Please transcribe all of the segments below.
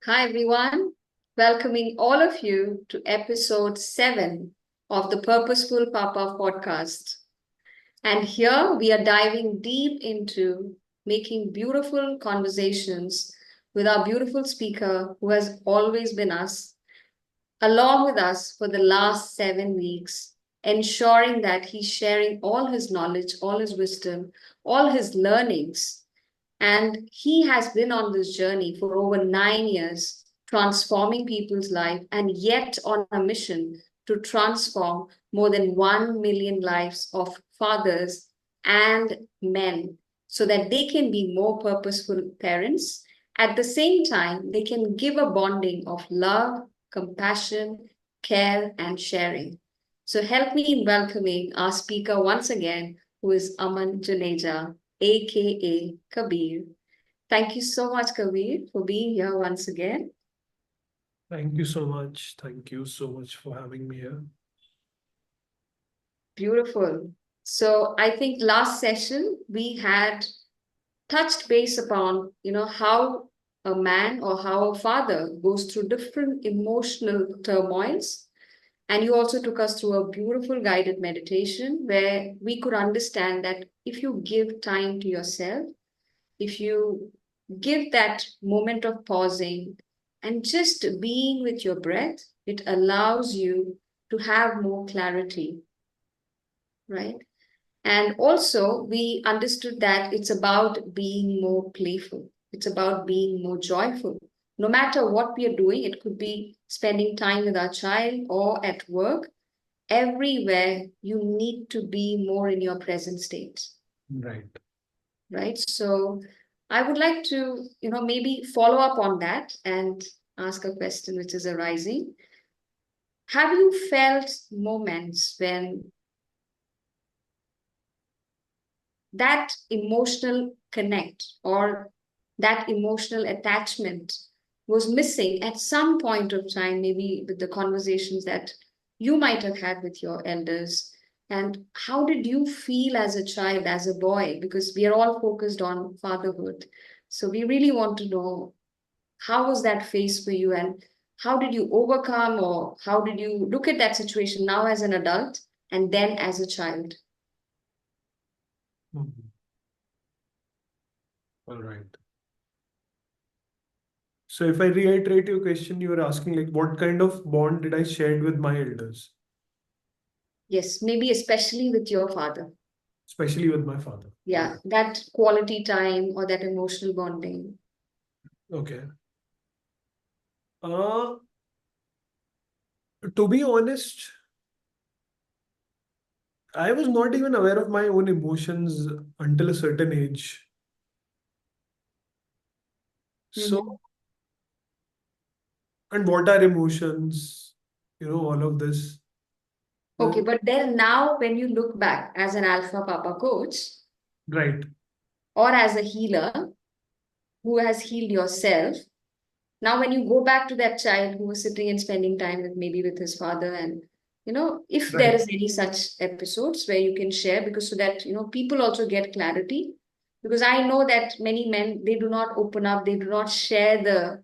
Hi, everyone. Welcoming all of you to episode 7 of the Purposeful Papa Podcast. And here we are diving deep into making beautiful conversations with our beautiful speaker who has always been along with us for the last 7 weeks, ensuring that he's sharing all his knowledge, all his wisdom, all his learnings, and he has been on this journey for over 9 years, transforming people's life, and yet on a mission to transform more than 1 million lives of fathers and men so that they can be more purposeful parents. At the same time, they can give a bonding of love, compassion, care, and sharing. So help me in welcoming our speaker once again, who is Aman Juneja, aka Kabir. Thank you so much, Kabir, for being here once again. Thank you so much. Thank you so much for having me here. Beautiful. So I think last session we had touched base upon, how a man or how a father goes through different emotional turmoils. And you also took us through a beautiful guided meditation where we could understand that if you give time to yourself, if you give that moment of pausing and just being with your breath, it allows you to have more clarity, right? And also, we understood that it's about being more playful, it's about being more joyful. No matter what we are doing, it could be spending time with our child or at work, everywhere you need to be more in your present state. Right. Right? So I would like to, maybe follow up on that and ask a question which is arising. Have you felt moments when that emotional connect or that emotional attachment was missing at some point of time, maybe with the conversations that you might have had with your elders? And how did you feel as a child, as a boy? Because we are all focused on fatherhood. So we really want to know, how was that phase for you, and how did you overcome, or how did you look at that situation now as an adult and then as a child? Mhm. All right. So if I reiterate your question, you were asking like what kind of bond did I share with my elders, Yes, maybe especially with your father. especially with my father. All Yeah, right. that quality time or that emotional bonding. Okay. Uh, to be honest, I was not even aware of my own emotions until a certain age. Mhm. So, and what are emotions? All of this. Okay, Uh, but then now when you look back as an Alpha Papa coach right. or as a healer who has healed yourself, now when you go back to that child who was sitting and spending time with maybe with his father, and if there Right. is any such episodes where you can share, because so that people also get clarity, because I know that many men, they do not open up, they do not share the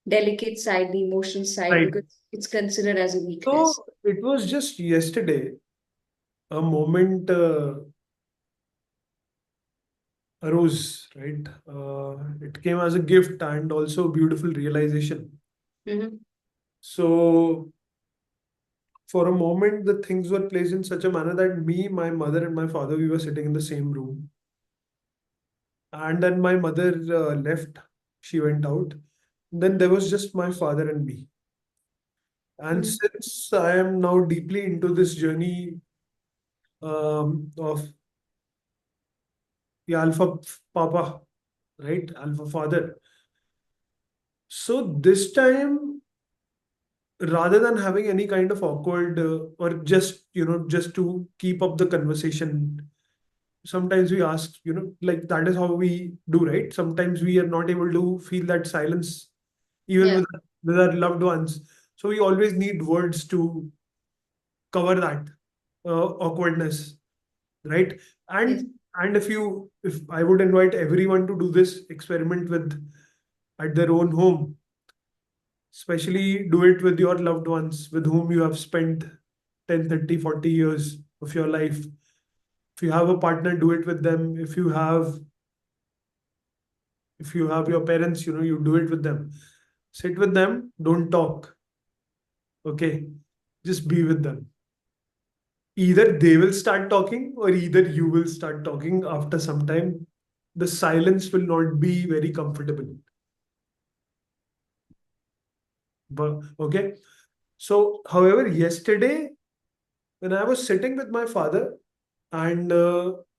delicate side, the emotional side, Right. because it's considered as a weakness. So it was just yesterday, a moment arose, right? It came as a gift and also a beautiful realization. Mm-hmm. So, for a moment, the things were placed in such a manner that me, my mother, and my father, we were sitting in the same room. And then my mother left, she went out. Then there was just my father and me. And Mm-hmm. since I am now deeply into this journey of the Alpha Papa, right? Alpha Father. So this time, rather than having any kind of awkward or just to keep up the conversation, sometimes we ask, like that is how we do, right? Sometimes we are not able to feel that silence even Yeah. with our loved ones, so we always need words to cover that awkwardness, right? Yes. And if I would invite everyone to do this experiment with at their own home, Especially do it with your loved ones with whom you have spent 10, 30, 40 years of your life. If you have a partner, do it with them. If you have your parents, you do it with them. Sit with them, don't talk. Okay. Just be with them. Either they will start talking or either you will start talking after some time. The silence will not be very comfortable. But okay. So, however, yesterday when I was sitting with my father, and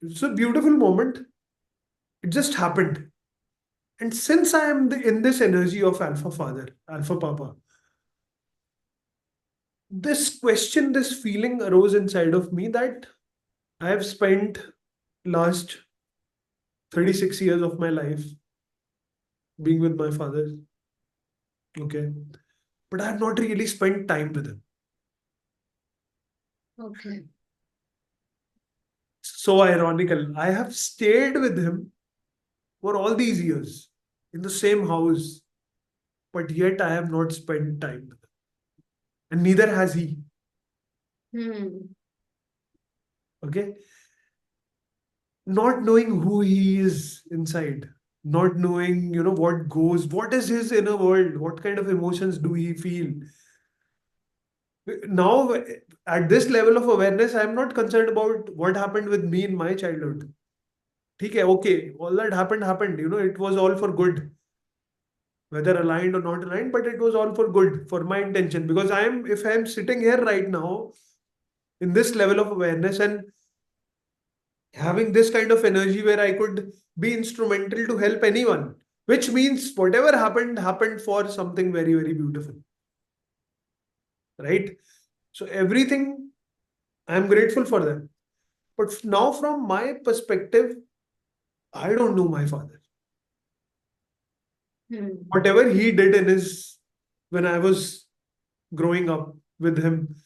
it's a beautiful moment. It just happened. And since I am in this energy of Alpha Father, Alpha Papa, this question, this feeling arose inside of me that I have spent last 36 years of my life being with my father. Okay. But I have not really spent time with him. Okay. So ironical. I have stayed with him for all these years in the same house, but yet I have not spent time with him. And neither has he. Hmm. Okay. Not knowing who he is inside, not knowing, what is his inner world, what kind of emotions do he feel. Now, at this level of awareness, I'm not concerned about what happened with me in my childhood. Okay, okay, all that happened. It was all for good, whether aligned or not aligned, but it was all for good, for my intention. Because if I'm sitting here right now in this level of awareness and having this kind of energy where I could be instrumental to help anyone, which means whatever happened for something very, very beautiful. Right? So everything, I'm grateful for them. But now, from my perspective, I don't know my father. Hmm. Whatever he did in his when I was growing up with him,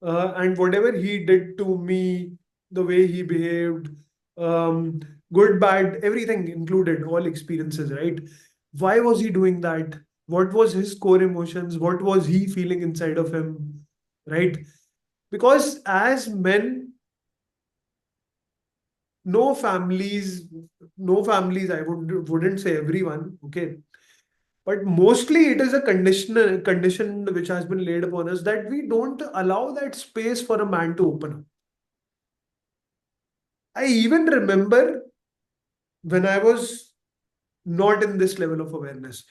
and whatever he did to me, the way he behaved, um, good, bad, everything included, all experiences, right? Why was he doing that? What was his core emotions? What was he feeling inside of him? Right? Because as men, no families, no families, I wouldn't say everyone, okay. But mostly it is a condition which has been laid upon us that we don't allow that space for a man to open up. I even remember when I was not in this level of awareness,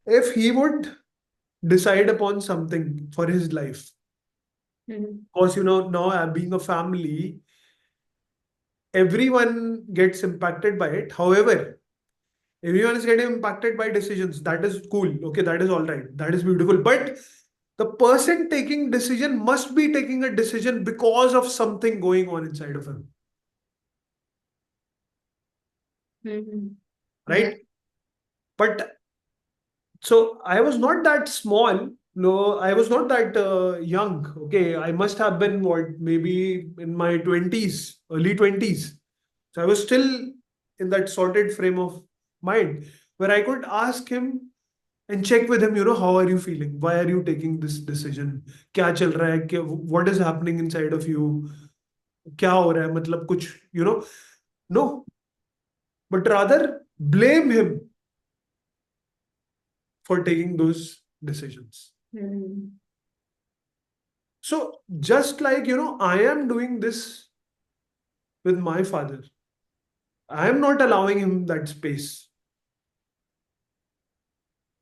if he would decide upon something for his life, Hmm. because now being a family, everyone gets impacted by it. However, everyone is getting impacted by decisions. That is cool. Okay, that is all right. That is beautiful. But the person taking decision must be taking a decision because of something going on inside of him. Hmm. Yeah. Right? But so I was not that small. No, I was not that young. Okay, I must have been what, maybe in my 20s, early 20s. So I was still in that sorted frame of mind where I could ask him and check with him, how are you feeling? Why are you taking this decision? क्या चल रहा है? What is happening inside of you? क्या हो रहा है? मतलब कुछ, no, but rather blame him for taking those decisions. Hmm. So just like, I am doing this with my father. I am not allowing him that space.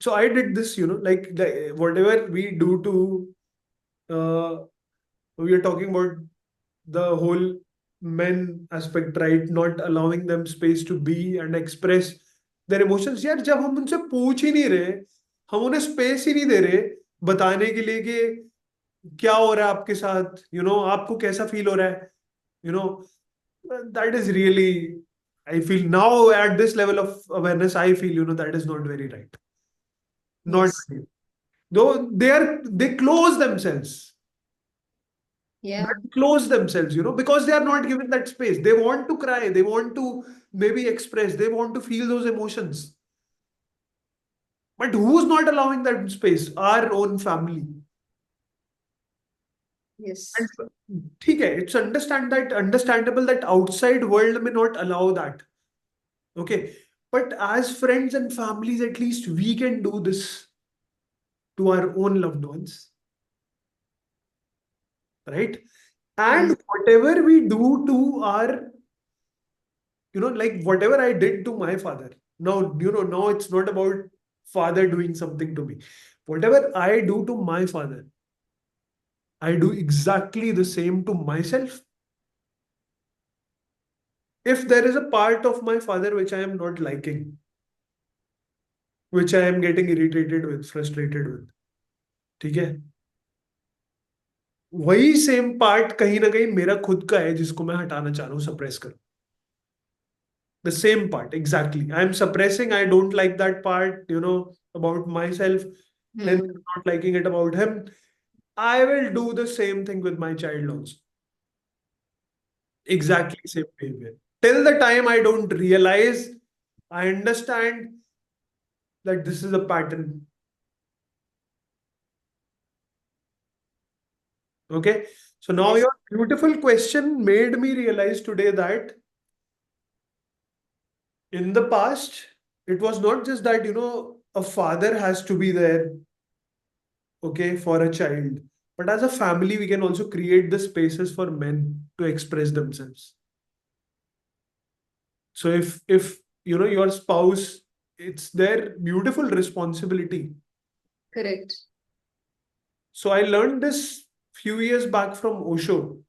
So I did this, like whatever we do uh, we are talking about the whole men aspect, right? Not allowing them space to be and express their emotions. यार जब हम उनसे पूछ ही नहीं रहे, हम उन्हें space ही नहीं दे रहे बताने के लिए कि क्या हो रहा है आपके साथ, आपको कैसा फील हो रहा है, you know that is really, I feel now at this level of awareness, I feel, that is not very right. Not Yes. very. Though they close themselves. Yeah. They close themselves, because they are not given that space. They want to cry, they want to maybe express, they want to feel those emotions. But who's not allowing that space? Our own family. Yes. And ठीक है, it's understandable that outside world may not allow that. Okay. But as friends and families, at least we can do this to our own loved ones, right? Yes. And whatever we do to our, like whatever I did to my father, now it's not about father doing something to me. Whatever I do to my father, I do exactly the same to myself. If there is a part of my father which I am not liking, which I am getting irritated with, frustrated with, ठीक है, वही same part कहीं ना कहीं मेरा खुद का है जिसको मैं हटाना चाह रहा हूँ, सप्रेस कर. The same part, exactly. I'm suppressing. I don't like that part, about myself. Then Hmm. not liking it about him. I will do the same thing with my child also. Exactly same behavior. Till the time I don't realize, I understand that this is a pattern. Okay. So now Yes. your beautiful question made me realize today that in the past, it was not just that, a father has to be there, okay, for a child. But as a family, we can also create the spaces for men to express themselves. So if your spouse, it's their beautiful responsibility. Correct. So I learned this few years back from Osho,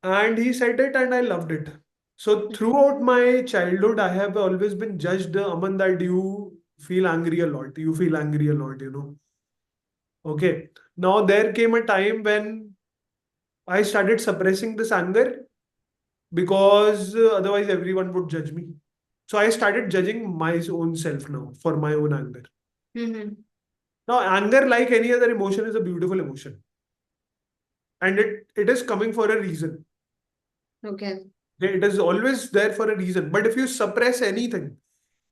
and he said it, and I loved it. So throughout my childhood, I have always been judged, Aman, that you feel angry a lot. You feel angry a lot. Okay. Now there came a time when I started suppressing this anger because otherwise everyone would judge me. So I started judging my own self now for my own anger. Mm-hmm. Now, anger, like any other emotion, is a beautiful emotion, and it is coming for a reason. Okay. Okay, it is always there for a reason. But if you suppress anything,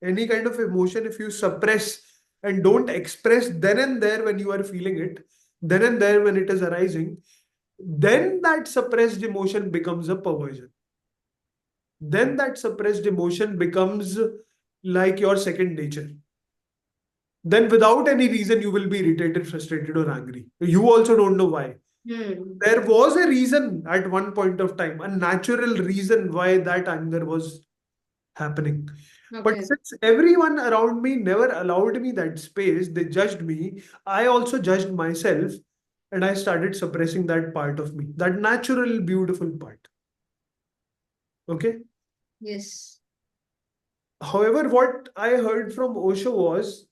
any kind of emotion, if you suppress and don't express then and there when you are feeling it, then and there when it is arising, then that suppressed emotion becomes a perversion. Then that suppressed emotion becomes like your second nature. Then without any reason, you will be irritated, frustrated, or angry. You also don't know why. Hmm. There was a reason at one point of time, a natural reason why that anger was happening. But Okay. since everyone around me never allowed me that space, they judged me, I also judged myself, and I started suppressing that part of me, that natural, beautiful part. Okay. Yes. However, what I heard from Osho was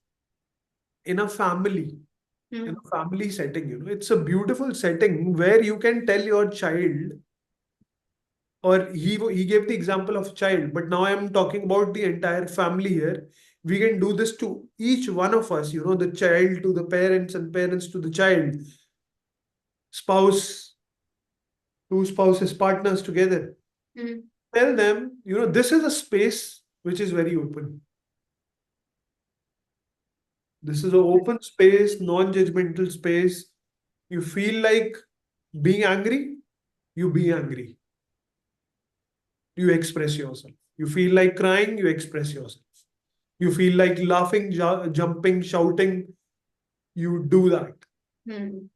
in a family, in Hmm. a family setting, it's a beautiful setting where you can tell your child, or he gave the example of child, but now I'm talking about the entire family here. We can do this to each one of us, the child to the parents and parents to the child, spouse, two spouses, partners together. Hmm. Tell them, this is a space which is very open. This is an open space, non-judgmental space. You feel like being angry, you be angry. You express yourself. You feel like crying, you express yourself. You feel like laughing, jumping, shouting, you do that. Hmm.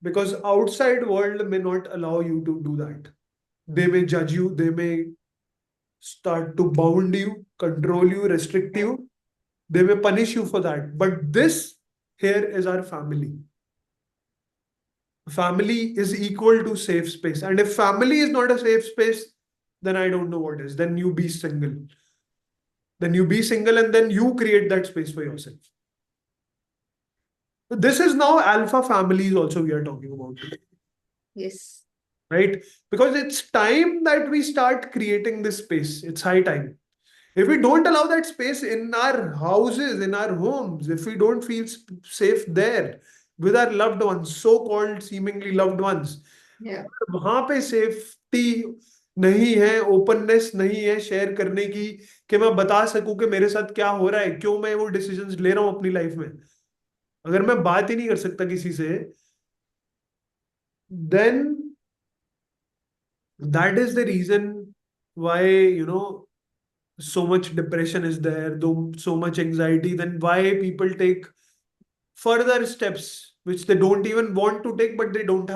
Because outside world may not allow you to do that. They may judge you, they may start to bound you, control you, restrict you. They may punish you for that. But this here is our family. Family is equal to safe space. And if family is not a safe space, then I don't know what is. Then you be single. Then you be single and then you create that space for yourself. So this is now alpha families also we are talking about, Yes. right? Because it's time that we start creating this space. It's high time. If we don't allow that space in our houses, in our homes, if we don't feel safe there with our loved ones, so-called seemingly loved ones, Yeah. वहां पे safety नहीं है, openness नहीं है share करने की, कि मैं बता सकूं कि मेरे साथ क्या हो रहा है, क्यों मैं वो डिसीजंस ले रहा हूं अपनी लाइफ में। अगर मैं बात ही नहीं कर सकता किसी से, then that is the reason why so much depression is there, though so much anxiety, then why people take further steps which they don't even want to take, but they don't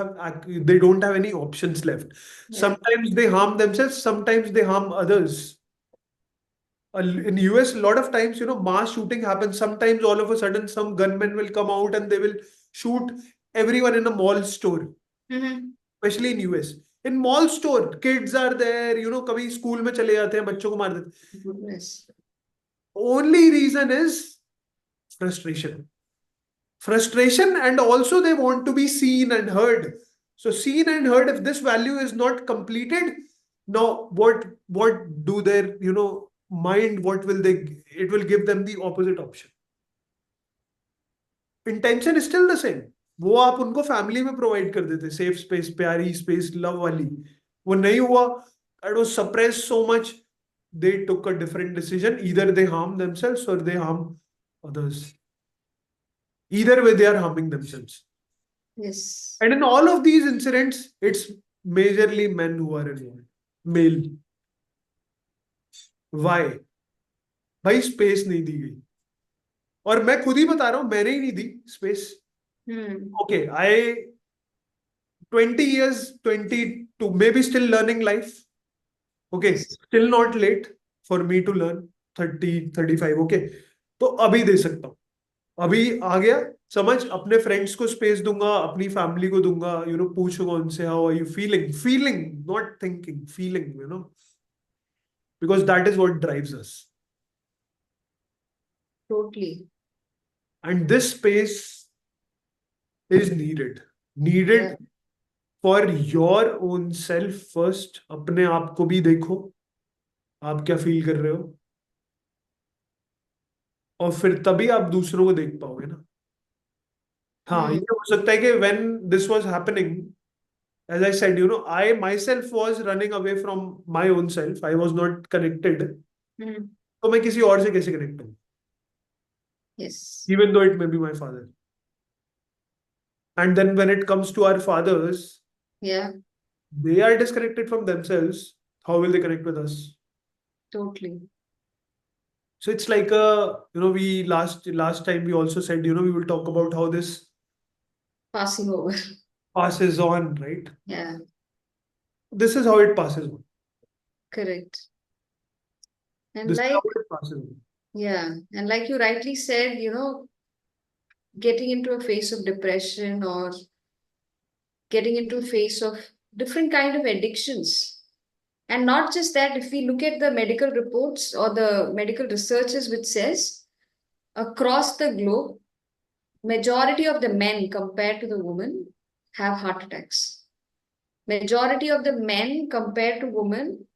have any options left. Yeah. Sometimes they harm themselves, sometimes they harm others. In US, a lot of times, mass shooting happens. Sometimes all of a sudden some gunmen will come out and they will shoot everyone in a mall store, Mm-hmm. especially in US. In mall store, kids are there, कभी school में चले जाते हैं, बच्चों को मार देते हैं. Goodness. Only reason is frustration, and also they want to be seen and heard. So seen and heard, if this value is not completed, now what do their mind, what will they, it will give them the opposite option. Intention is still the same. वो आप उनको family में provide कर देते, safe space, प्यारी space, love वाली. वो नहीं हुआ, it was suppressed so much, they took a different decision. Either they harm themselves or they harm others. Either way, they are harming themselves. Yes. And in all of these incidents, it's majorly men who are involved. Male. Why? भाई space नहीं दी गई. और मैं खुद ही बता रहा हूं, मैंने ही नहीं the space. Okay, I 20 years, 22, maybe still learning life. Okay, Yes. still not late for me to learn. 30, 35, okay. तो अभी दे सकता हूँ. अभी आ गया समझ, अपने फ्रेंड्स को स्पेस दूंगा, अपनी फैमिली को दूंगा, पूछूंगा उनसे, how are you feeling, not thinking, feeling, because that is what drives us. Totally. And this space is needed Yeah. for your own self first. अपने आप को भी देखो, आप क्या फील कर रहे हो, और फिर तभी आप दूसरों को देख पाओगे ना. हाँ, ये हो सकता है कि when this was happening, as I said, I myself was running away from my own self. I was not connected. तो मैं किसी और से कैसे connect हूँ? Yes. Even though it may be my father. And then when it comes to our fathers, Yeah. they are disconnected from themselves. How will they connect with us? Totally. So it's like we last time we also said, we will talk about how this Passing over. passes on, right? Yeah. This is how it passes on. Correct. And This is how like, it passes on. yeah, and like you rightly said, getting into a phase of depression or getting into a phase of different kind of addictions. And not just that, if we look at the medical reports or the medical researches which says across the globe, majority of the men compared to the women have heart attacks. Majority of the men compared to women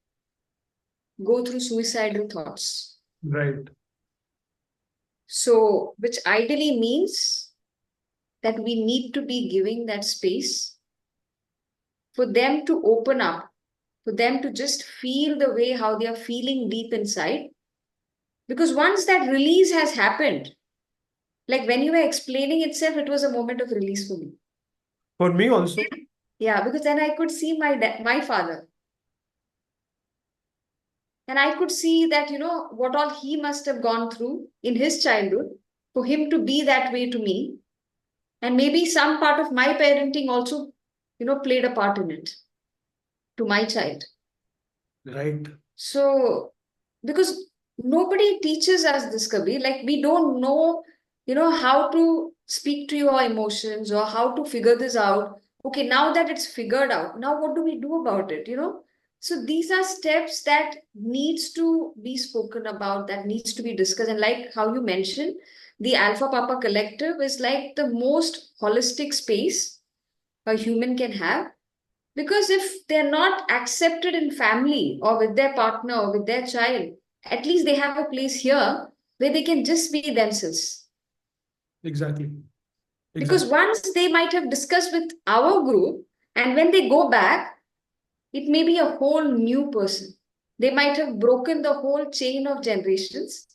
go through suicidal thoughts. Right. So, which ideally means that we need to be giving that space for them to open up, for them to just feel the way how they are feeling deep inside. Because once that release has happened, like when you were explaining itself, it was a moment of release for me. For me also. Yeah, because then I could see my father. And I could see that, what all he must have gone through in his childhood for him to be that way to me. And maybe some part of my parenting also, played a part in it to my child. Right. So, because nobody teaches us this, Kabir. Like, we don't know, how to speak to your emotions or how to figure this out. Okay, now that it's figured out, now what do we do about it, So these are steps that needs to be spoken about, that needs to be discussed. And like how you mentioned, the Alpha Papa Collective is like the most holistic space a human can have. Because if they're not accepted in family or with their partner or with their child, at least they have a place here where they can just be themselves. Exactly. Because once they might have discussed with our group, and when they go back, it may be a whole new person. They might have broken the whole chain of generations.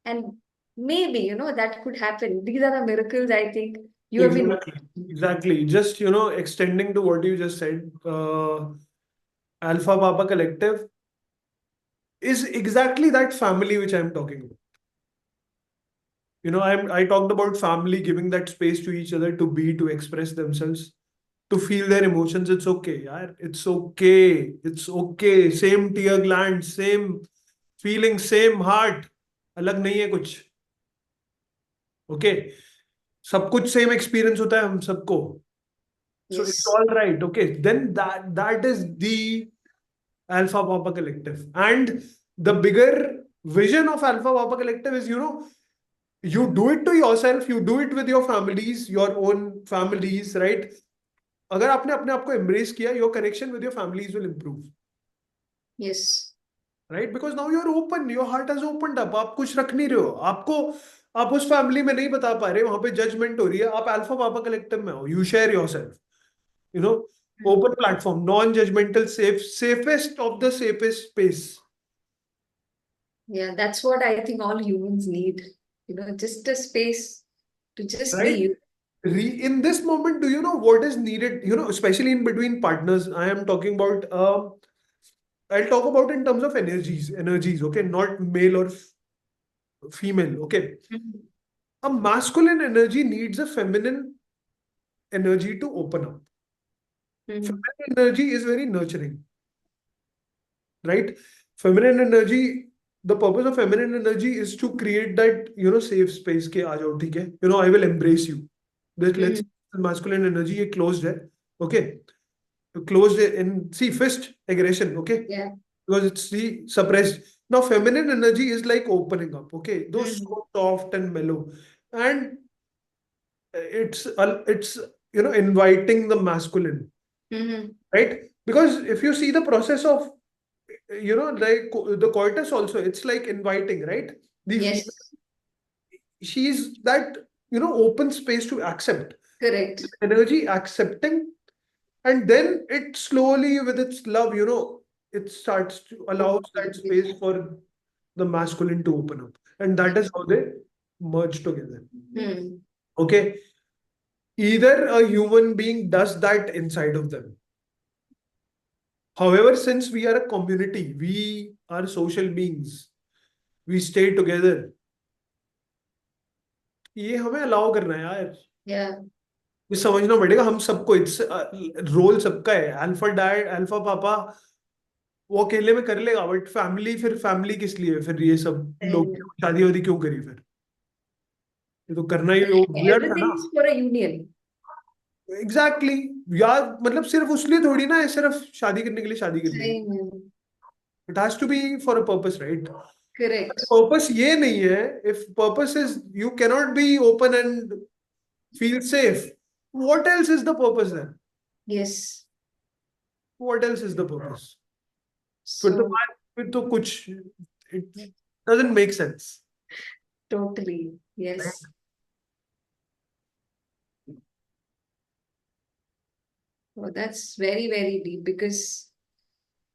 And maybe, that could happen. These are the miracles I think you have been. Exactly. Exactly. Just, extending to what you just said, Alpha Papa Collective is exactly that family which I'm talking about. I talked about family giving that space to each other to be, to express themselves, to feel their emotions. It's okay, yaar. It's okay. It's okay. Same tear gland, same feeling, same heart. अलग नहीं है कुछ. Okay. सब कुछ same experience होता है हम सबको. So it's Yes. all right. Okay. Then that is the Alpha Papa Collective. And the bigger vision of Alpha Papa Collective is, you do it to yourself, you do it with your families, your own families, right? अगर आपने अपने आप को embrace किया, your connection with your families will improve, Yes. right? Because now you're open, your heart has opened up. आप कुछ रख नहीं रहे हो. आप उस फैमिली में नहीं बता पा रहे, वहां पे जजमेंट हो रही है. आप अल्फा पापा कलेक्टिव में हो. You share yourself. You know, open platform, non-judgmental, safest of the safest space. Yeah, that's what I think all humans need. Just a space to just be Right? you. In this moment, do you know what is needed? Especially in between partners, I am talking about. I'll talk about in terms of energies. Okay, not male or female. Okay, Mhm. a masculine energy needs a feminine energy to open up. Mhm. Feminine energy is very nurturing, right? Feminine energy. The purpose of feminine energy is to create that safe space. के आ जाओ ठीक है. I will embrace you. Let's Mhm. masculine energy ये closed है. Okay. Closed in see fist aggression. Okay. Yeah. Because it's the suppressed. Now feminine energy is like opening up. Okay. Those Mhm. so soft and mellow, and it's inviting the masculine, Mhm. right? Because if you see the process of like the coitus also, it's like inviting, right? The female, Yes. she's that open space to accept Correct. energy, accepting, and then it slowly with its love, it starts to allows that space for the masculine to open up, and that is how they merge together. Hmm. Okay, either a human being does that inside of them. However, since we are a community, we are social beings, we stay together. ये हमें allow करना है यार. Yeah. ये समझना पड़ेगा हम सबको. इट्स रोल सबका है. अल्फा डैड, अल्फा पापा वो अकेले में कर लेगा, बट फैमिली, फिर फैमिली किस लिए? फिर ये सब लोग And शादी वादी क्यों करी फिर? ये तो करना ही वो वियर्ड था ना. everything is for a union. Exactly यार, मतलब सिर्फ उसलिए थोड़ी ना है, सिर्फ शादी करने के लिए शादी करनी है. Same. It has to be for a purpose, right? Correct. Purpose ये नहीं है. If purpose is you cannot be open and feel safe, what else is the purpose then? Yes. What else is the purpose? फिर तो So फिर तो कुछ it doesn't make sense, totally. right? Yes. Oh, that's very, very deep because,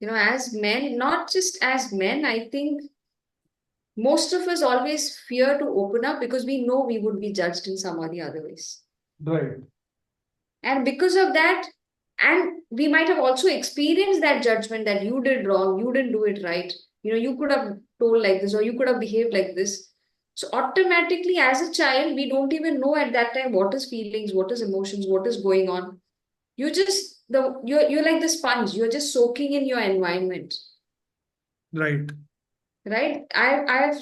as men, not just as men, I think most of us always fear to open up because we know we would be judged in some or the other ways. Right. And because of that, and we might have also experienced that judgment that you did wrong, you didn't do it right. You could have told like this, or you could have behaved like this. So automatically, as a child, we don't even know at that time what is feelings, what is emotions, what is going on. You're like the sponge. You're just soaking in your environment, Right. right? I've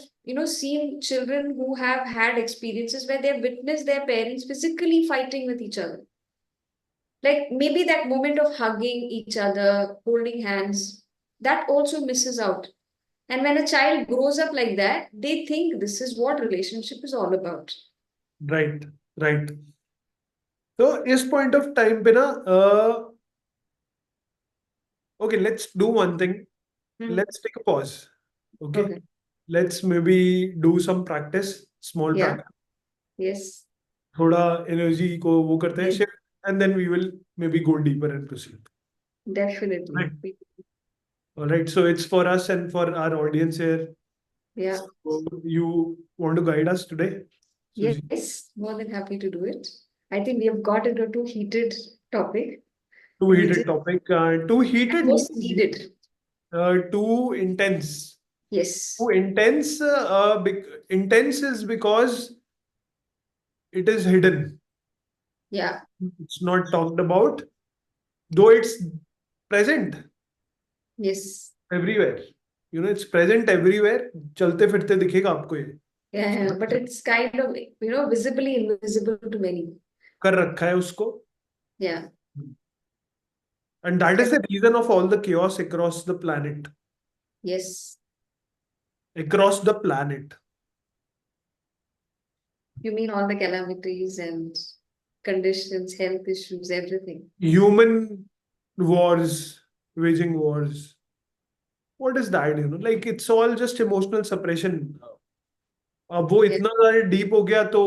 seen children who have had experiences where they've witnessed their parents physically fighting with each other. Like maybe that moment of hugging each other, holding hands, that also misses out. And when a child grows up like that, they think this is what relationship is all about. Right. Right. तो इस point of time पे ना, okay, let's do one thing. Hmm. Let's take a pause. Okay. Okay. Let's maybe do some practice, small Yeah. practice. Yes. थोड़ा energy को वो करते हैं Yes. shift, and then we will maybe go deeper and proceed. Definitely. Right. All right. So it's for us and for our audience here. Yeah. So you want to guide us today, Suji? Yes, more than happy to do it. I think we have got into a too heated topic, Too which is heated topic. Too heated most means needed. too intense. Too Yes. intense. Intense is because it is hidden. Yeah. It's not talked about, though it's present Yes. everywhere. It's present everywhere. चलते फिरते दिखेगा आपको ये. Yeah. But it's kind of, visibly invisible to many. कर रखा है उसको. Yeah. And that is the reason of all the chaos across the planet. Yes. Across the planet. You mean all the calamities and conditions, health issues, everything. Human wars, waging wars. What is that? Like it's all just emotional suppression. अब वो Yeah. इतना ज्यादा deep हो गया तो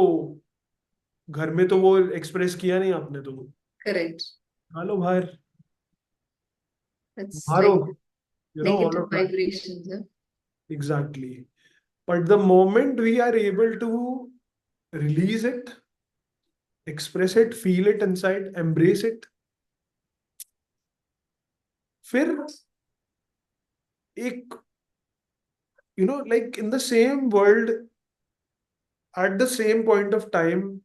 घर में तो वो एक्सप्रेस किया नहीं आपने तो Correct. हालो बाहर That's मारो like all negative of that vibrations. Huh? exactly. But the moment we are able to release it, express it, feel it inside, embrace it, फिर एक like in the same world at the same point of time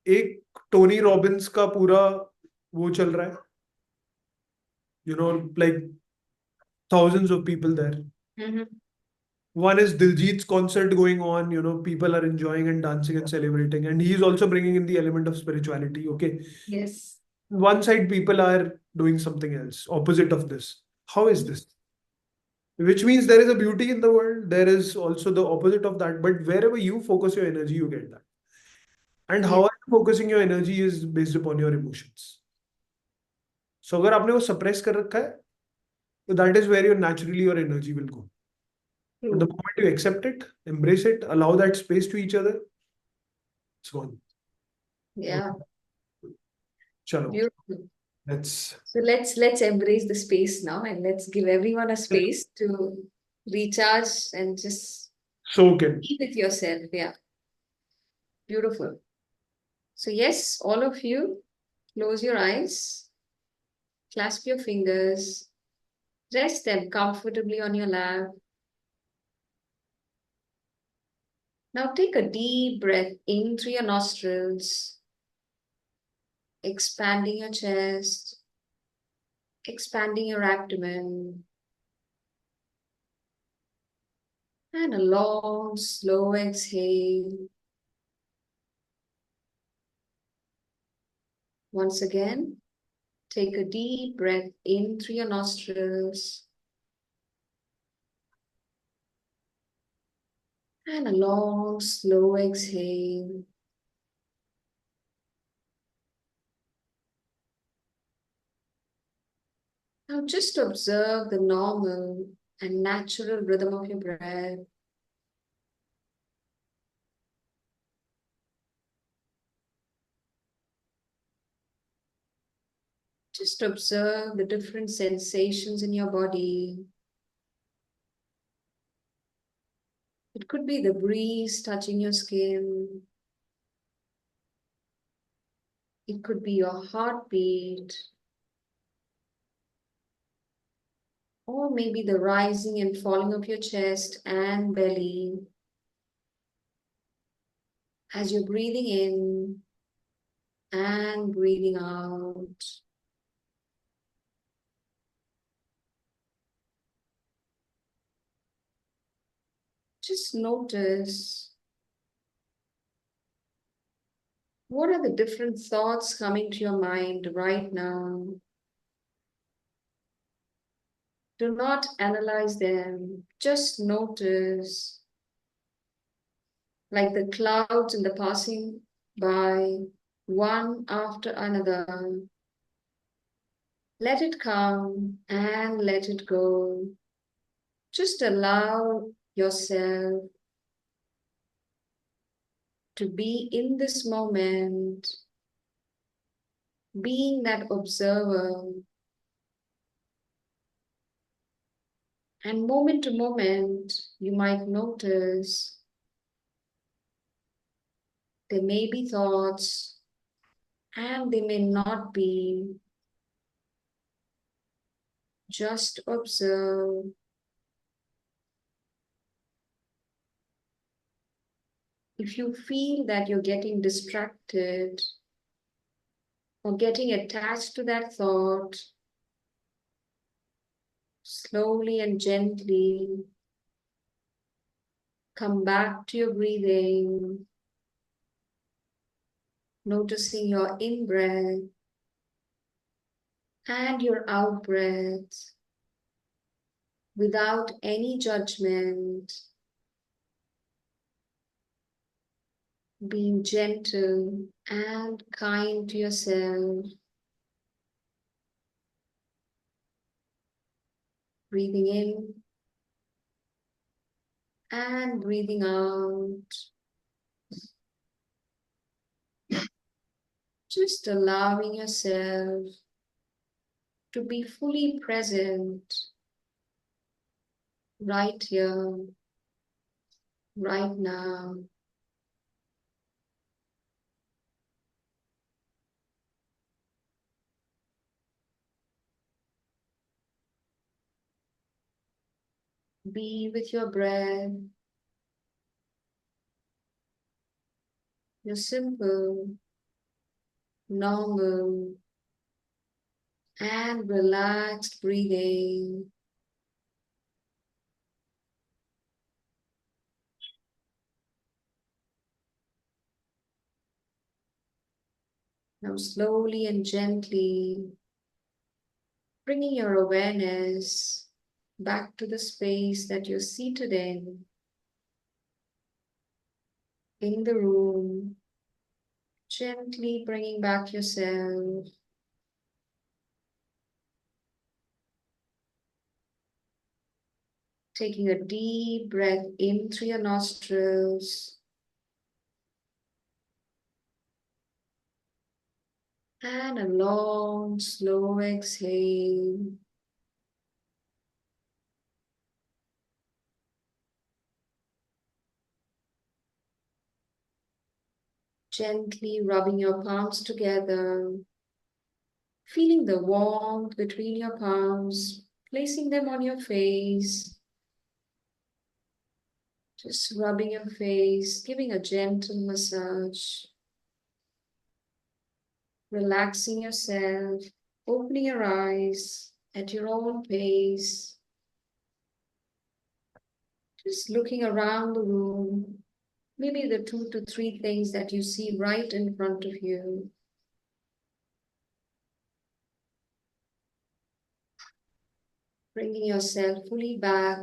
एक Tony Robbins का पूरा वो चल रहा है like thousands of people there. Mm-hmm. One is Diljit's concert going on, people are enjoying and dancing and celebrating, and he's also bringing in the element of spirituality. Okay. Yes. One side, people are doing something else, opposite of this. How is this? Which means there is a beauty in the world, there is also the opposite of that, but wherever you focus your energy, you get that. And Yes. how are you focusing your energy is based upon your emotions. So अगर आपने वो suppress कर रखा है, so that is where your energy will go. But the True. moment you accept it, embrace it, allow that space to each other, it's gone. Yeah. Chalo, Beautiful. let's So let's embrace the space now and let's give everyone a space to recharge and just soak in. be with yourself. Yeah. Beautiful. So yes, all of you, close your eyes, clasp your fingers, rest them comfortably on your lap. Now take a deep breath in through your nostrils, expanding your chest, expanding your abdomen, and a long, slow exhale. Once again, take a deep breath in through your nostrils and a long, slow exhale. Now just observe the normal and natural rhythm of your breath. Just observe the different sensations in your body. It could be the breeze touching your skin. It could be your heartbeat. Or maybe the rising and falling of your chest and belly as you're breathing in and breathing out. Just notice what are the different thoughts coming to your mind right now. Do not analyze them, just notice, like the clouds in the passing by, one after another. Let it come and let it go. Just allow yourself to be in this moment, being that observer, And moment to moment, you might notice there may be thoughts and they may not be. Just observe. If you feel that you're getting distracted or getting attached to that thought, slowly and gently come back to your breathing, noticing your in breath and your out breath without any judgment, being gentle and kind to yourself, breathing in and breathing out. Just allowing yourself to be fully present right here, right now. Be with your breath, your simple, normal, and relaxed breathing. Now, slowly and gently bringing your awareness back to the space that you're seated in the room, gently bringing back yourself. Taking a deep breath in through your nostrils and a long, slow exhale. Gently rubbing your palms together, feeling the warmth between your palms, placing them on your face. Just rubbing your face, giving a gentle massage, relaxing yourself, opening your eyes at your own pace, just looking around the room, maybe the 2 to 3 things that you see right in front of you. Bringing yourself fully back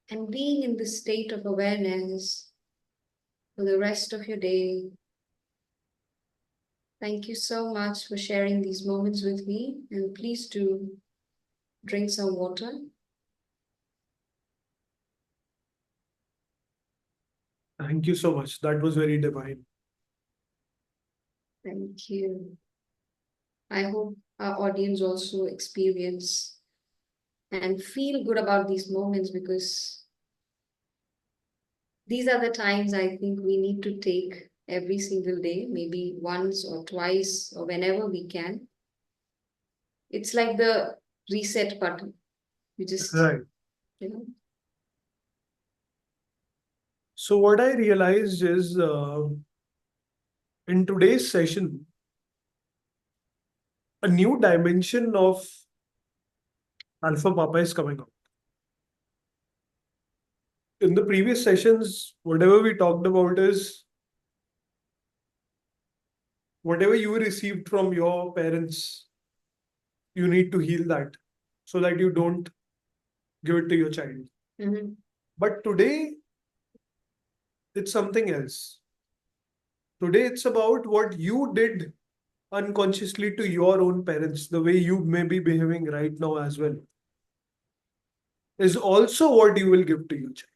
and being in this state of awareness for the rest of your day. Thank you so much for sharing these moments with me, and please do drink some water. Thank you so much. That was very divine. Thank you. I hope our audience also experience and feel good about these moments, because these are the times I think we need to take every single day, maybe once or twice or whenever we can. It's like the reset button. You just, Right. you know, So what I realized is in today's session, a new dimension of Alpha Papa is coming up. In the previous sessions, whatever we talked about is whatever you received from your parents, you need to heal that so that you don't give it to your child. mhm. But today, it's something else. Today, it's about what you did unconsciously to your own parents, the way you may be behaving right now as well, is also what you will give to your child.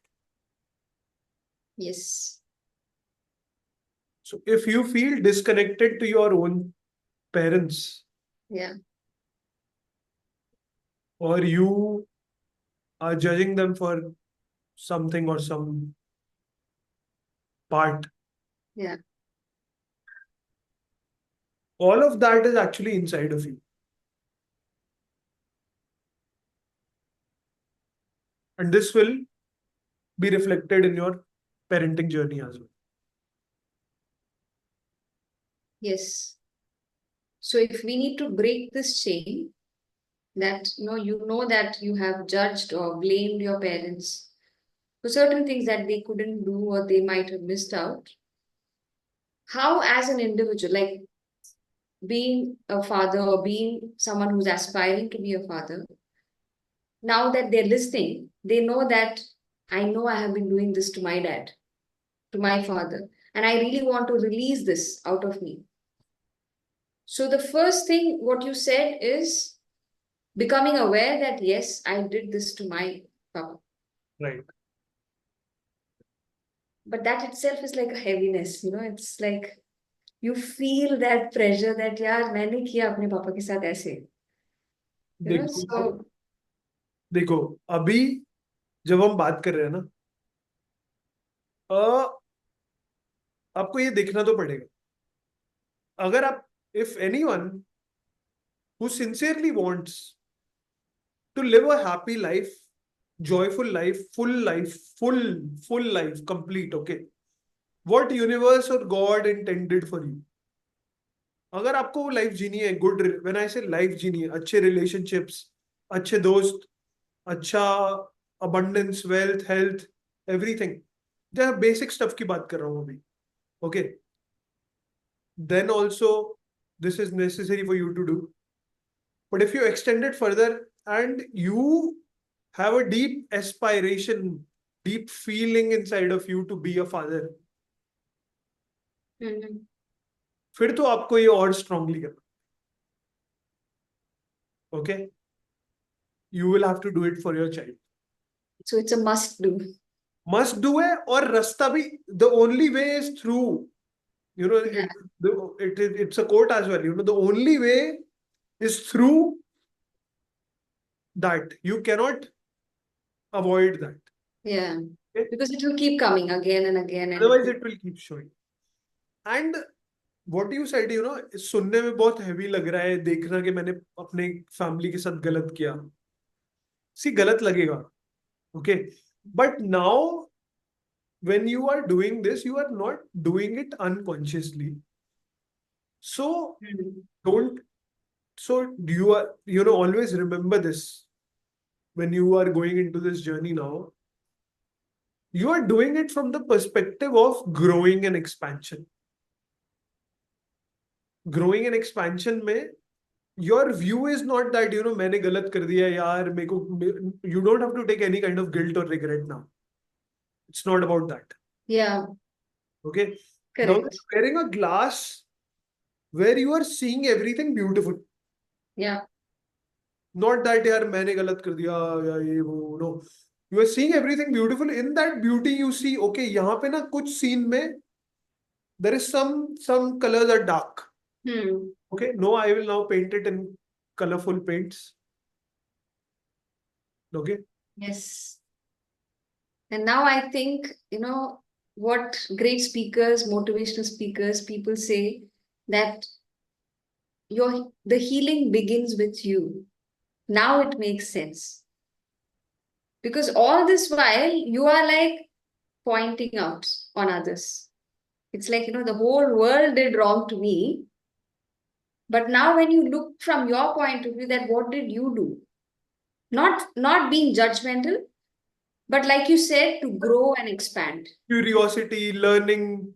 Yes, So if you feel disconnected to your own parents, yeah, or you judging them for something or some part. Yeah. All of that is actually inside of you. And this will be reflected in your parenting journey as well. Yes. So if we need to break this chain, that you know that you have judged or blamed your parents for certain things that they couldn't do or they might have missed out. How, as an individual, like being a father or being someone who's aspiring to be a father, now that they're listening, they know that I know I have been doing this to my dad, to my father, and I really want to release this out of me. So the first thing, what you said is becoming aware that yes, I did this to my papa. Right. But that itself is like a heaviness, it's like you feel that pressure that यार मैंने किया अपने पापा के साथ ऐसे, देखो so देखो अभी जब हम बात कर रहे हैं ना, आपको ये देखना तो पड़ेगा. अगर आप, if anyone who sincerely wants to live a happy life, joyful life, full life, complete, okay, what universe or God intended for you. अगर आपको वो लाइफ जीनी है, गुड, व्हेन आई से लाइफ जीनी है, अच्छे रिलेशनशिप्स, अच्छे दोस्त, अच्छा abundance, wealth, health, everything, जो बेसिक स्टफ की बात कर रहा हूँ अभी, okay, then also this is necessary for you to do. But if you extend it further and you have a deep aspiration, deep feeling inside of you to be a father, फिर तो आपको ये और strongly करना. Okay, you will have to do it for your child. so it's a must do. Must do है, और रास्ता भी, the only way is through, Yeah. it's a quote as well, the only way is through that. You cannot avoid that. Yeah, Okay? because it will keep coming again and again and Otherwise it will keep showing. And what you said, सुनने में बहुत heavy लग रहा है, देखना कि मैंने अपने family के साथ गलत किया. See, गलत लगेगा, okay, but now when you are doing this, you are not doing it unconsciously. So don't, so you are, always remember this when you are going into this journey now. You are doing it from the perspective of growing and expansion. Growing and expansion में, your view is not that, मैंने गलत कर दिया यार, मेरे को, you don't have to take any kind of guilt or regret now. It's not about that. yeah, Okay. Now correct. you're wearing a glass where you are seeing everything beautiful. Yeah, Not that यार मैंने गलत कर दिया या ये वो, no. You are seeing everything beautiful. In that beauty you see, okay, यहाँ पे ना कुछ scene में there is some colors are dark. Okay, no, I will now paint it in colorful paints. Okay. yes. And now I think, what great speakers, motivational speakers, people say that the healing begins with you. Now it makes sense. Because all this while you are like pointing out on others. It's like, the whole world did wrong to me. But now when you look from your point of view, that what did you do? Not being judgmental, but like you said, to grow and expand. Curiosity, learning,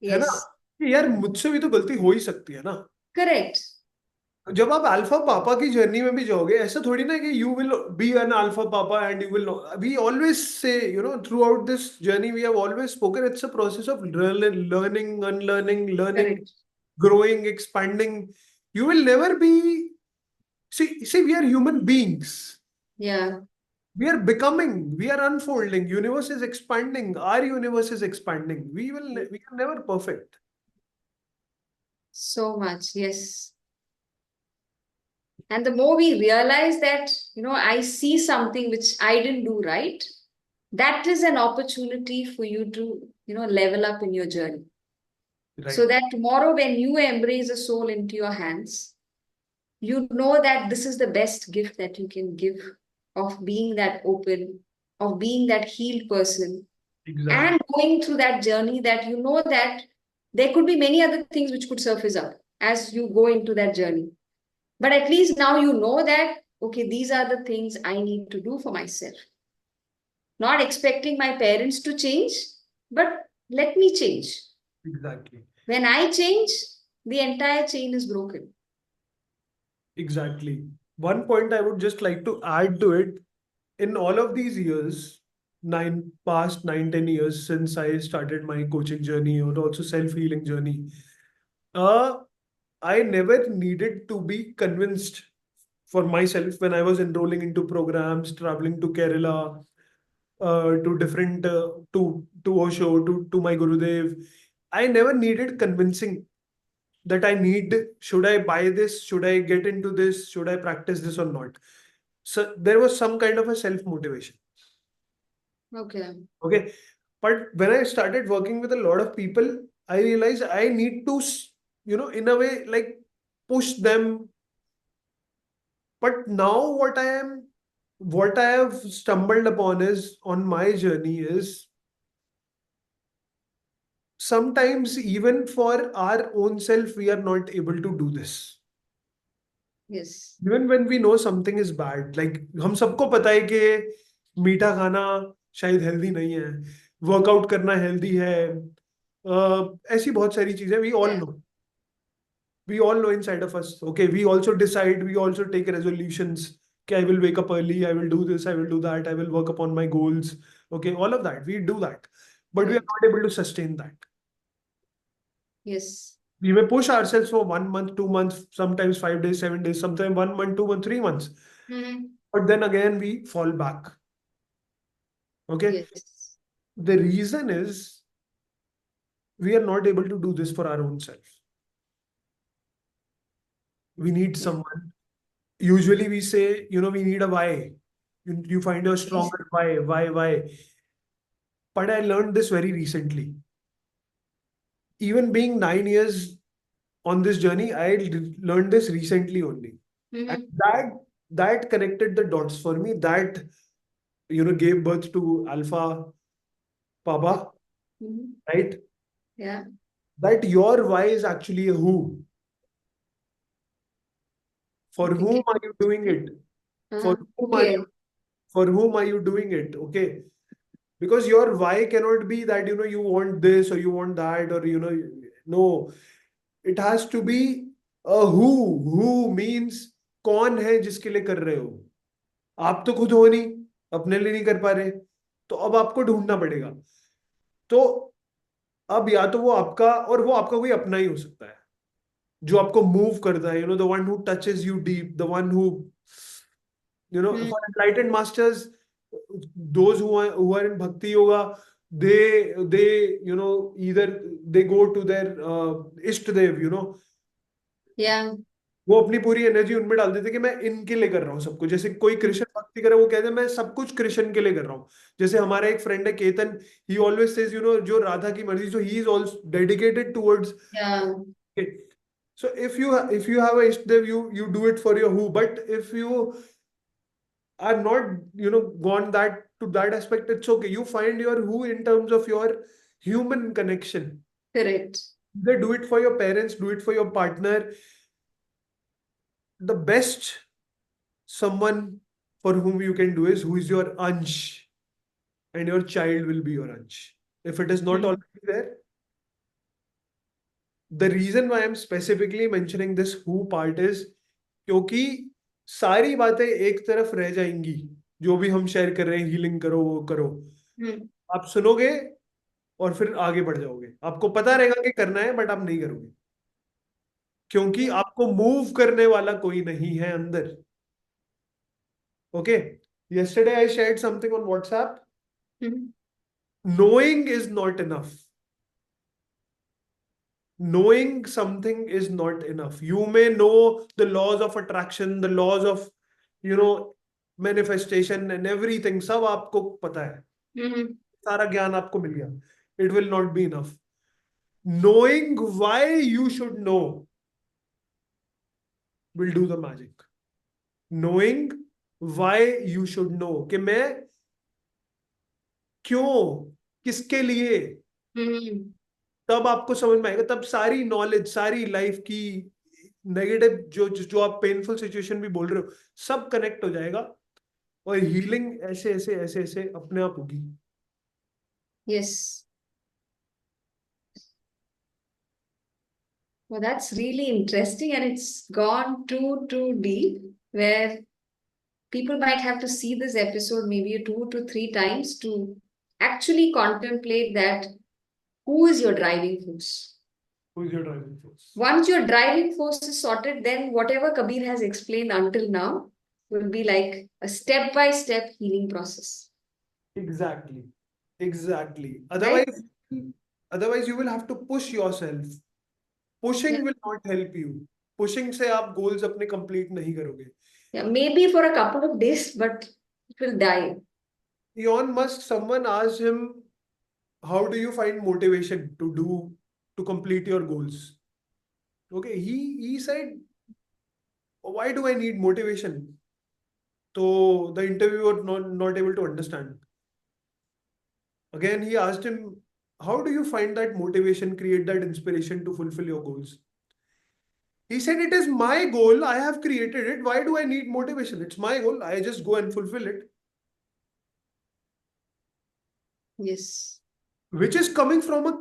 है ना, Yes, कि यार मुझसे भी तो गलती हो ही सकती है ना. correct. जब आप अल्फा पापा की जर्नी में भी जाओगे, ऐसा थोड़ी ना कि you will be an alpha papa and you will, we always say, throughout this journey we have always spoken, it's a process of learning, unlearning, learning, Correct. growing, expanding. You will never be, see, we are human beings. Yeah, We are becoming, we are unfolding, universe is expanding, our universe is expanding. We are never perfect. so much. Yes. And the more we realize that, I see something which I didn't do right, that is an opportunity for you to, level up in your journey. So Right. that tomorrow, when you embrace a soul into your hands, you know that this is the best gift that you can give, of being that open, of being that healed person, Exactly. and going through that journey, that you know that there could be many other things which could surface up as you go into that journey. But at least now you know that, okay, these are the things I need to do for myself. Not expecting my parents to change, but let me change. Exactly. When I change, the entire chain is broken. Exactly. One point I would just like to add to it, in all of these years, past 9, 10 years since I started my coaching journey or also self-healing journey, uh, I never needed to be convinced for myself when I was enrolling into programs, traveling to Kerala, to different to Osho, to my Gurudev. I never needed convincing that I need, should I buy this? Should I get into this? Should I practice this or not? So there was some kind of a self motivation. Okay. Okay. But when I started working with a lot of people, I realized I need to, in a way, like push them. But now what I have stumbled upon is on my journey is sometimes even for our own self, we are not able to do this. Yes. Even when we know something is bad, like हम सबको पता है कि मीठा खाना शायद healthy नहीं है, वर्कआउट करना हेल्दी है, ऐसी बहुत सारी चीजें Yeah. we all know inside of us. Okay, we also decide, we also take resolutions. Okay, I will wake up early, I will do this, I will do that, I will work upon my goals. Okay, all of that we do that, but we are Correct. not able to sustain that. Yes. We may push ourselves for 1 month, 2 months, sometimes 5 days, 7 days, sometimes 1 month, 2 months, 3 months. Mhm. But then again, we fall back. Okay. Yes. The reason is we are not able to do this for our own self. We need Yeah. someone. Usually we say, we need a why. You find your Yes. stronger why. But I learned this very recently. Even being 9 years on this journey, I learned this recently only. And Mhm. that connected the dots for me. That gave birth to Alpha Papa, Mhm. right? Yeah. That your why is actually a who. For Okay. whom are you doing it? For whom are Okay. you for whom are you doing it? Okay. Because your why cannot be that you want this or you want that, or no. It has to be a who. Who means कौन है जिसके लिए कर रहे हो? आप तो खुद हो नहीं, अपने लिए नहीं कर पा रहे, तो अब आपको ढूंढना पड़ेगा। तो अब या तो वो आपका कोई अपना ही हो सकता है जो आपको मूव करता है, the one who touches you deep, the one who Mhm. for enlightened masters, those who are in bhakti yoga, they either they go to their ishtadev, Yeah. वो अपनी पूरी एनर्जी उनमें डाल देते कि मैं इनके लिए कर रहा हूँ सब कुछ। जैसे कोई Mhm. कृष्ण भक्ति करे, वो कहते हैं मैं सब कुछ कृष्ण के लिए कर रहा हूँ। जैसे हमारा एक फ्रेंड है केतन, ही ऑलवेज सेज जो राधा की मर्जी, so he is also dedicated towards. Yeah. So if you have a ishtadev, you do it for your who. But if you are not gone that to that aspect, it's okay. You find your who in terms of your human connection. Correct. Either do it for your parents, do it for your partner. The best someone for whom you can do is who is your ansh, and your child will be your ansh. If it is not Mhm. already there, the reason why I'm specifically mentioning this who part is क्योंकि सारी बातें एक तरफ रह जाएंगी, जो भी हम शेयर कर रहे हैं, हीलिंग करो, वो करो, Mhm. आप सुनोगे और फिर आगे बढ़ जाओगे। आपको पता रहेगा कि करना है, बट आप नहीं करोगे क्योंकि Yeah. आपको मूव करने वाला कोई नहीं है अंदर। Okay, yesterday I shared something on WhatsApp. Mhm. Knowing is not enough. knowing something is not enough. You may know the laws of attraction, the laws of, you know, manifestation and everything. सब आपको पता है. Mm-hmm. सारा ज्ञान आपको मिल गया. It will not be enough. Knowing why you should know will do the magic. Knowing why you should know कि मैं क्यों, किसके लिए, Mm-hmm. तब आपको समझ में आएगा. तब सारी नॉलेज, सारी लाइफ की नेगेटिव जो आप पेनफुल सिचुएशन भी बोल रहे हो, सब कनेक्ट हो जाएगा और हीलिंग ऐसे ऐसे ऐसे ऐसे अपने आप होगी. Yes. Well, that's really interesting, and it's gone too deep, where people might have to see this episode maybe 2 to 3 times to actually contemplate that who is your driving force. Who is your driving force? Once your driving force is sorted, then whatever Kabir has explained until now will be like a step-by-step healing process. Exactly. Exactly. Right? Otherwise you will have to push yourself. Pushing Yeah. will not help you. Pushing से आप goals अपने complete नहीं करोगे. Yeah, maybe for a couple of days, but it will die. Elon Musk, someone asked him, how do you find motivation to complete your goals? Okay, he said, why do I need motivation? So the interviewer not able to understand. Again, he asked him, how do you find that motivation, create that inspiration to fulfill your goals? He said, it is my goal. I have created it. Why do I need motivation? It's my goal. I just go and fulfill it. Yes. Which is coming from a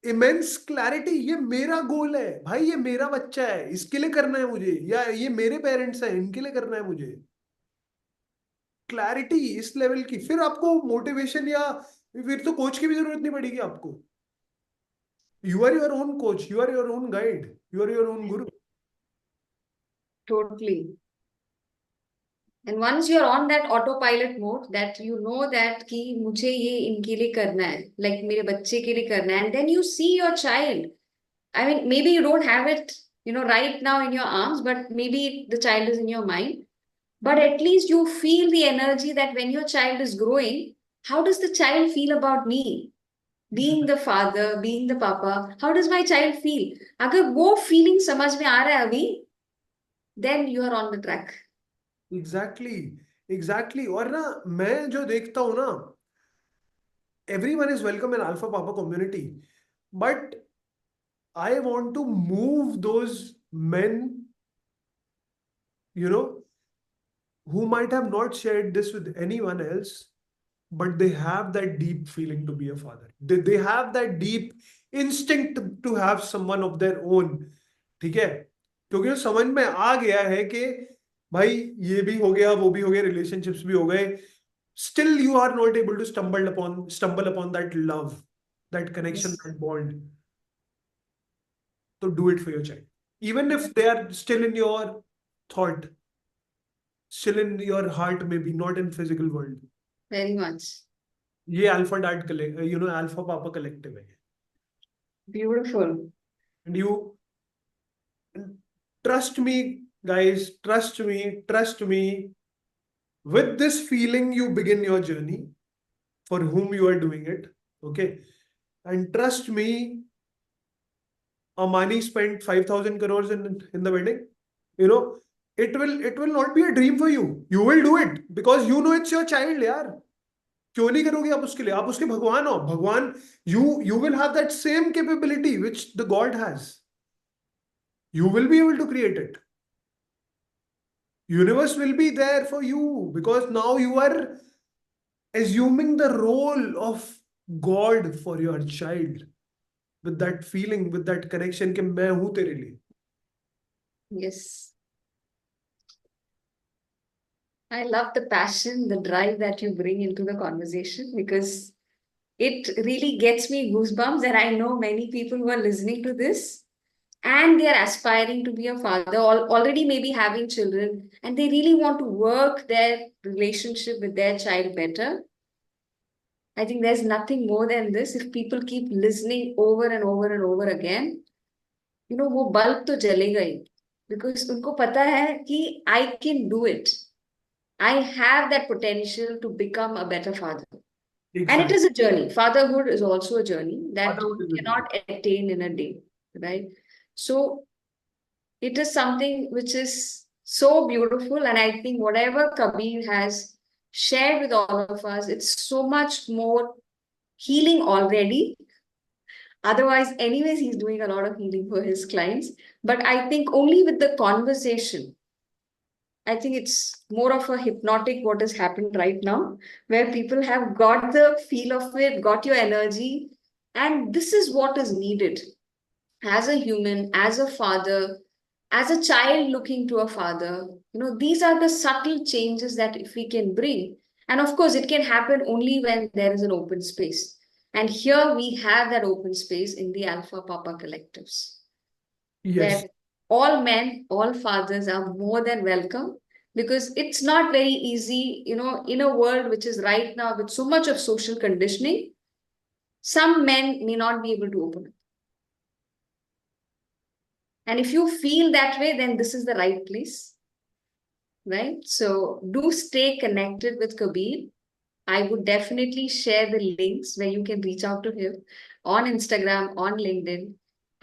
immense clarity. ये मेरा गोल है भाई, ये मेरा बच्चा है, इसके लिए करना है मुझे, या ये मेरे पेरेंट्स हैं, इनके लिए करना है मुझे. क्लैरिटी इस लेवल की, फिर आपको मोटिवेशन या फिर तो कोच की भी जरूरत नहीं पड़ेगी आपको. You are your own coach, you are your own guide, you are your own guru. Totally. And once you're on that autopilot mode, that you know that कि मुझे ये इनके लिए करना है, like मेरे बच्चे के लिए करना है, and then you see your child. I mean, maybe you don't have it, right now in your arms, but maybe the child is in your mind. But at least you feel the energy that when your child is growing, how does the child feel about me? Being the father, being the papa, how does my child feel? अगर वो feeling समझ में आ रहा है अभी, then you are on the track. Exactly. Exactly. और ना मैं जो देखता हूँ ना, everyone is welcome in Alpha Papa community, but I want to move those men, you know, who might have not shared this with anyone else, but they have that deep feeling to be a father. They have that deep instinct to have someone of their own. ठीक है, क्योंकि वो समझ में आ गया है कि भाई ये भी हो गया, वो भी हो गया, relationships भी हो गए. Still you are not able to stumble upon that love, that connection, Yes. that bond. So do it for your child, even if they are still in your thought, still in your heart, maybe not in physical world. Very much. ये alpha dad alpha पापा collective है. Beautiful. And you trust me, guys, trust me. With this feeling, you begin your journey for whom you are doing it. Okay. And trust me, Amani spent 5,000 crores in the wedding. You know, it will not be a dream for you. You will do it because you know it's your child, यार. क्यों नहीं करोगे आप उसके लिए? आप उसके भगवान हो. भगवान, you will have that same capability which the God has. You will be able to create it. Universe will be there for you because now you are assuming the role of God for your child with that feeling, with that connection कि मैं हूं तेरे लिए. Yes. I love the passion, the drive that you bring into the conversation because it really gets me goosebumps. And I know many people who are listening to this and they are aspiring to be a father, already maybe having children, and they really want to work their relationship with their child better. I think there's nothing more than this. If people keep listening over and over and over again, वो bulb तो जलेगा ही, because उनको पता है कि I can do it, I have that potential to become a better father. And it Exactly. is a journey. Fatherhood is also a journey that Fatherhood you is a journey. cannot attain in a day, right? So it is something which is so beautiful. And I think whatever Kabir has shared with all of us, it's so much more healing already. Otherwise, anyways, he's doing a lot of healing for his clients. But I think only with the conversation, I think it's more of a hypnotic what has happened right now, where people have got the feel of it, got your energy, and this is what is needed as a human, as a father, as a child looking to a father. These are the subtle changes that if we can bring, and of course, it can happen only when there is an open space. And here we have that open space in the Alpha Papa collectives, Yes, where all men, all fathers are more than welcome, because it's not very easy, in a world which is right now with so much of social conditioning, some men may not be able to open up. And if you feel that way, then this is the right place, right? So do stay connected with Kabir. I would definitely share the links where you can reach out to him on Instagram, on LinkedIn,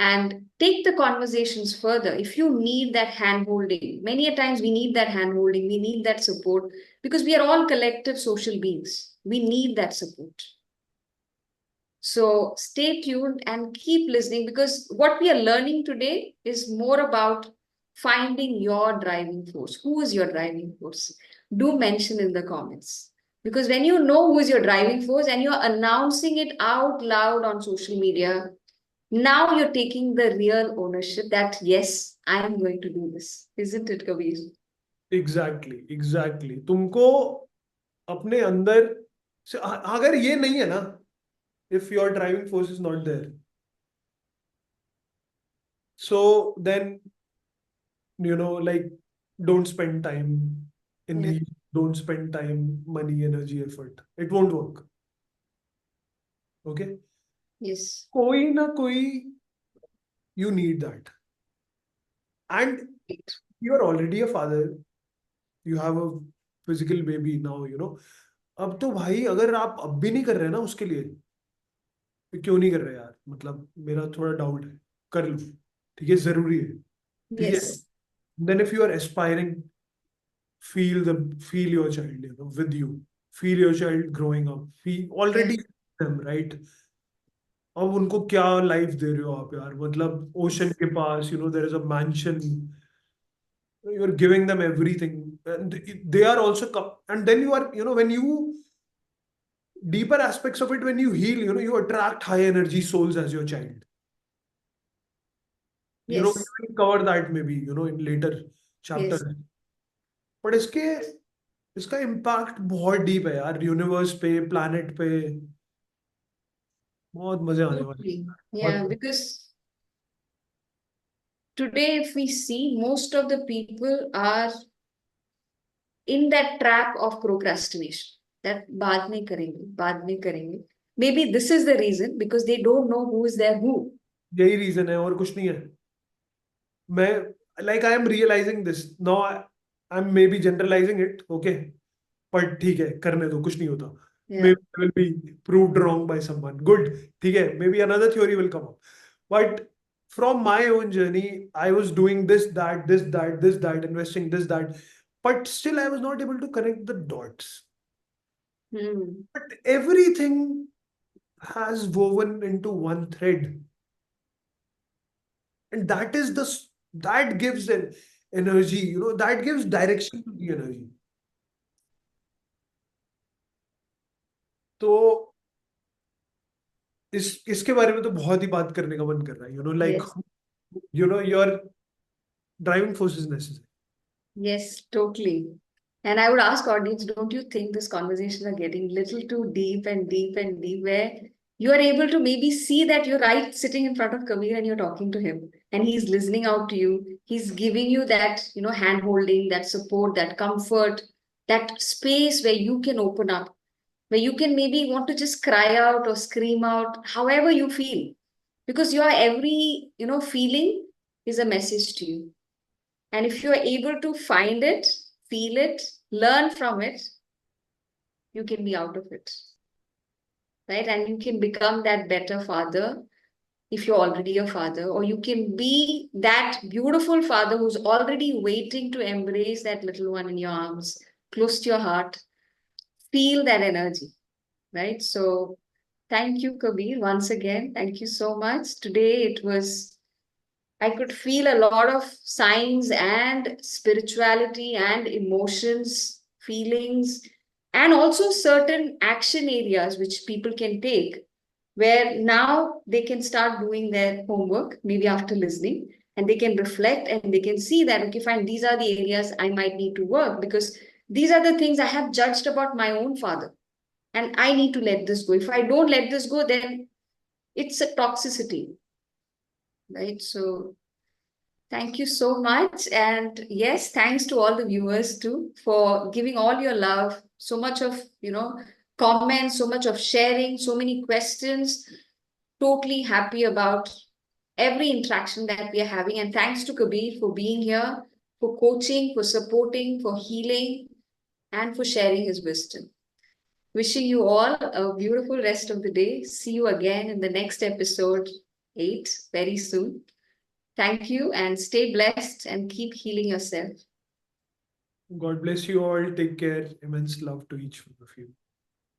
and take the conversations further. If you need that hand holding, many a times we need that hand holding, we need that support, because we are all collective social beings. We need that support. So stay tuned and keep listening, because what we are learning today is more about finding your driving force. Who is your driving force? Do mention in the comments. Because when you know who is your driving force and you're announcing it out loud on social media, now you're taking the real ownership that, yes, I am going to do this. Isn't it, Kabir? Exactly exactly तुमको अपने अंदर से अगर ये नहीं है ना, if your driving force is not there, so then like don't spend time in Yeah. the don't spend time, money, energy, effort. It won't work. Okay, Yes. कोई ना कोई, you need that. And you are already a father, you have a physical baby now. अब तो भाई अगर आप अब भी नहीं कर रहे ना उसके लिए, तो क्यों नहीं कर रहे यार, मतलब मेरा थोड़ा डाउट है, कर लो, ठीक है, जरूरी है, ठीक है. Yes. Then if you are aspiring, feel your child with you, feel your child growing up, feel Yeah. already them, right? अब उनको क्या लाइफ दे रहे हो आप यार, मतलब ओशन के पास there is a mansion, you're giving them everything, and they are also and then you are when you deeper aspects of it, when you heal, you attract high energy souls as your child. We Yes. will cover that maybe in later Yes. chapters. but इसका impact बहुत deep है यार, universe पे, planet पे. बहुत मजे आने वाले हैं. Totally. Yeah, बहुत. because today, if we see, most of the people are in that trap of procrastination. That बाद में करेंगे. Maybe this is the reason, because they don't know who is their who. यही reason है और कुछ नहीं है. मैं like I am realizing this now. I'm maybe generalizing it, okay, पर ठीक है, करने दो, कुछ नहीं होता. Yeah. Maybe I will be proved wrong by someone. Good, ठीक है, maybe another theory will come up. But from my own journey, I was doing this, that, this, that, this, that, investing this, that, but still I was not able to connect the dots. Hmm. But everything has woven into one thread, and that gives an energy. That gives direction to the energy. तो इसके बारे में तो बहुत ही बात करने का मन कर रहा है, like Yes. Your driving force is necessary. Yes, totally. And I would ask audience, don't you think this conversations are getting little too deep and deep and deep, where you are able to maybe see that you're right sitting in front of Kabir and you're talking to him and he's listening out to you. He's giving you that, hand holding, that support, that comfort, that space where you can open up, where you can maybe want to just cry out or scream out, however you feel, because your every, feeling is a message to you. And if you are able to find it, feel it, learn from it, you can be out of it, right? And you can become that better father if you're already a father, or you can be that beautiful father who's already waiting to embrace that little one in your arms, close to your heart. Feel that energy, right? So, thank you, Kabir, once again. Thank you so much. Today it was, I could feel a lot of signs and spirituality and emotions, feelings, and also certain action areas which people can take, where now they can start doing their homework, maybe after listening, and they can reflect and they can see that, okay, fine, these are the areas I might need to work, because these are the things I have judged about my own father. And I need to let this go. If I don't let this go, then it's a toxicity, right? So thank you so much. And yes, thanks to all the viewers too for giving all your love, so much of, comments, so much of sharing, so many questions. Totally happy about every interaction that we are having. And thanks to Kabir for being here, for coaching, for supporting, for healing, and for sharing his wisdom. Wishing you all a beautiful rest of the day. See you again in the next episode 8 very soon. Thank you and stay blessed and keep healing yourself. God bless you all. Take care. Immense love to each one of you.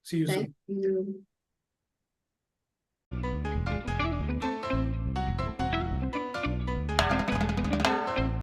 See you Thank soon. you.